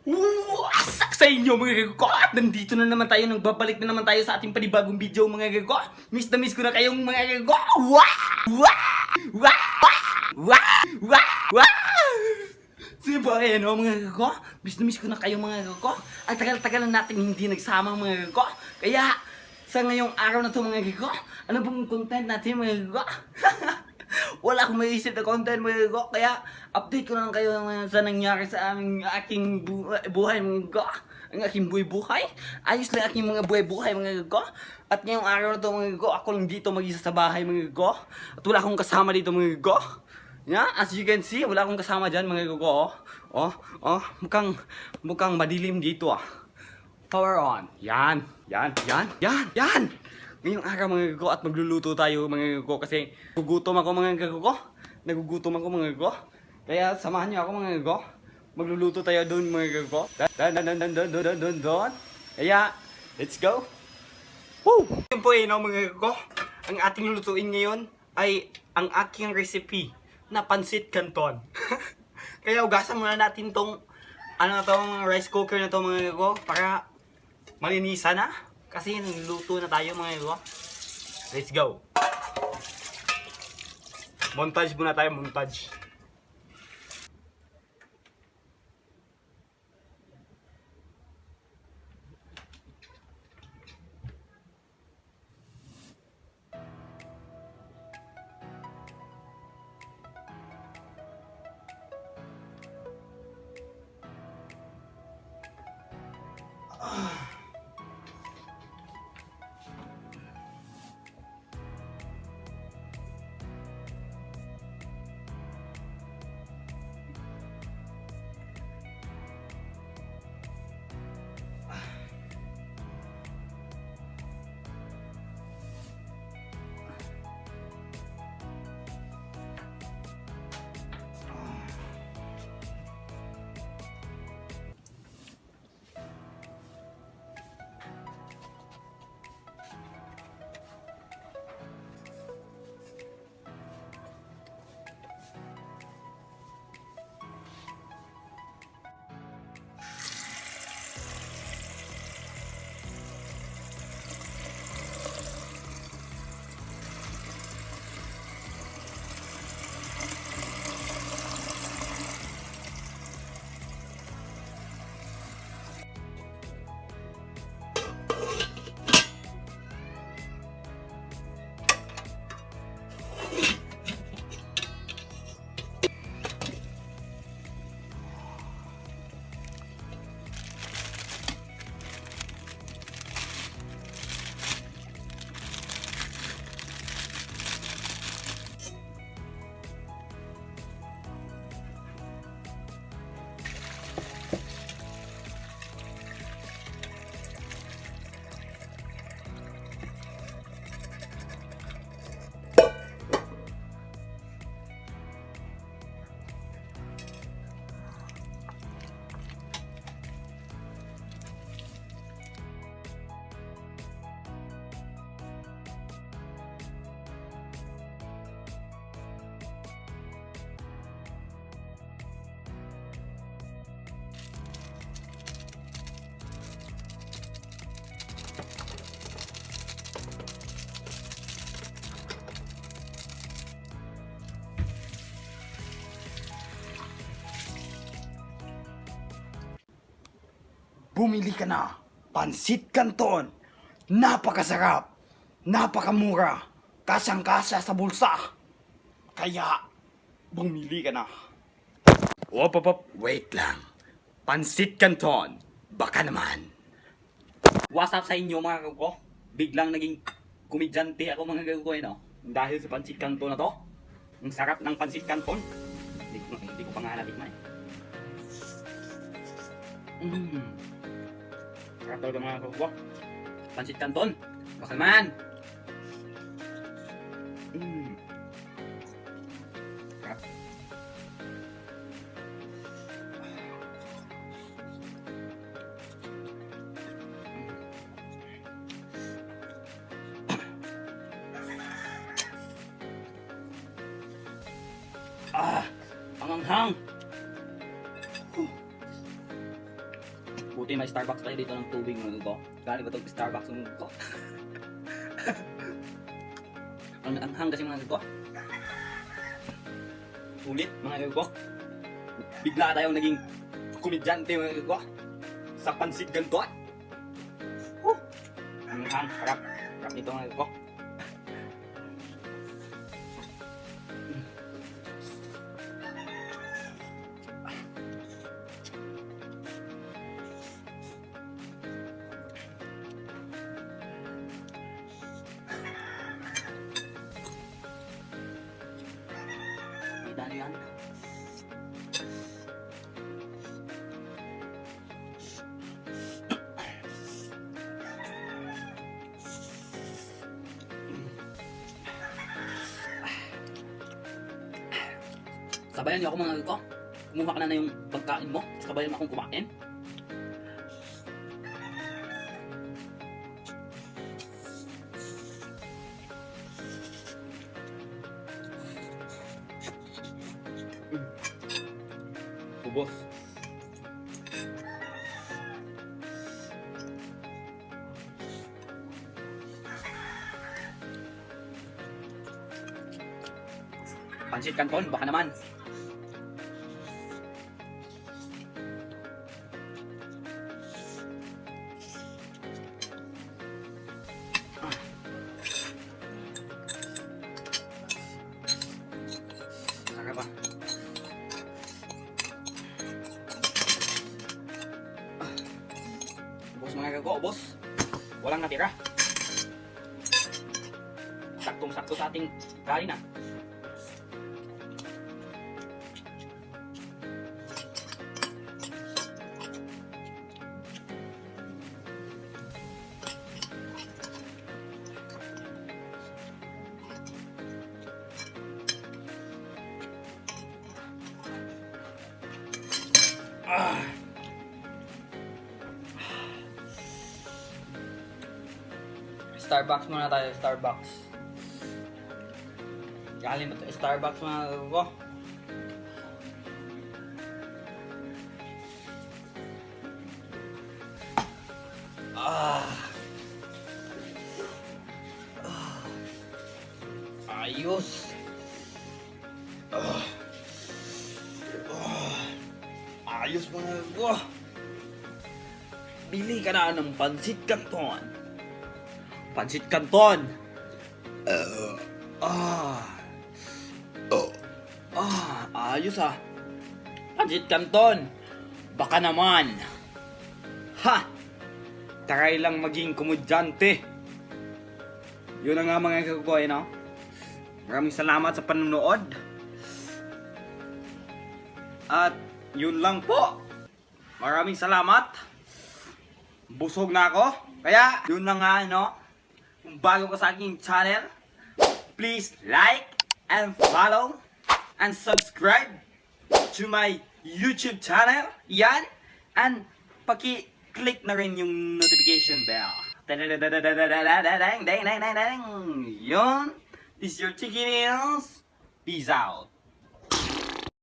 Wasak sa inyo mga gago! At nandito na naman tayo, nagbabalik na naman tayo sa ating panibagong video mga gago! Miss na miss ko na kayong mga gago! Wow! Wow! Wow! Wow! Wow! Diba ano mga gago? Miss na miss ko na kayong mga gago! Ang tagal-tagal na natin hindi nagsama mga gago! Kaya sa ngayong araw na to mga gago, ano bang content natin mga gago? Wala akong maisip na content mga gago, kaya update ko na lang kayo sa nangyari sa aking buhay mga gago. Ang aking buhay-buhay. Ayos lang aking mga buhay-buhay mga gago. At ngayong araw na to mga gago, ako lang dito mag-isa sa bahay mga gago. At wala akong kasama dito mga gago. Yeah, as you can see, wala akong kasama dyan mga gago. Mukhang madilim dito ah. Power on. Yan. Ngayong araw mga gago at magluluto tayo mga gago kasi gugutom ako mga gago. Nagugutom ako mga gago. Kaya samahan niyo ako mga gago. Magluluto tayo doon mga gago. Doon. Kaya, let's go. Woo! Yun po no mga gago. Ang ating lulutuin ngayon ay ang aking recipe na pansit canton. Kaya ugasan muna natin tong rice cooker na to mga gago para malinisan na. Kasi niluto na tayo mga gago. Let's go. Montage muna tayo, montage. Bumili ka na. Pansit Canton. Napakasarap. Napakamura. Kasyang-kasya sa bulsa. Kaya, bumili ka na. Op. Wait lang. Pansit Canton. Baka naman. What's up sa inyo mga gago? Biglang naging komedyante ako mga gago no? Dahil sa Pansit Canton na to. Ang sarap ng Pansit Canton. Hindi ko pa nga natikman eh. Sarap talaga mga gago. Pansit Canton. Baka naman. Sarap. Ang anghang. Buti may Starbucks tayo dito ng tubig mga ko. Galing ba itong Starbucks mga ko? Ang anghang kasi mga ko. Sulit mga ko. Bigla tayong naging komedyante mga ko. Sa pansit ganito. Ang anghang, harap. Harap nito mga ko. Kita niyo yan. Sabayan niyo ako mga ko. Kumuha ka na yung pagkain mo. Sabayan mo akong kumain. Ubos. Pansit Canton, baka naman. Saka ba? Ubos mga gago, ubos. Walang natira. Saktong-sakto sa ating kain na. Starbucks muna tayo, Starbucks. Galing ba ito? Starbucks mga ko. Ayos. Ayos mga ko. Bili ka na ng Pansit Canton. Pansit Canton. Ayos ah. Pansit Canton. Baka naman. Ha! Try lang maging komedyante. Yun na nga mga kakagoy, no? Maraming salamat sa panonood. At yun lang po. Maraming salamat. Busog na ako. Kaya, yun na nga, no? Kung bago ka sa aking channel, please like and follow and subscribe to my YouTube channel. Yan. And paki-click na rin yung notification bell. Yun. This is your Chicken Eels. Peace out.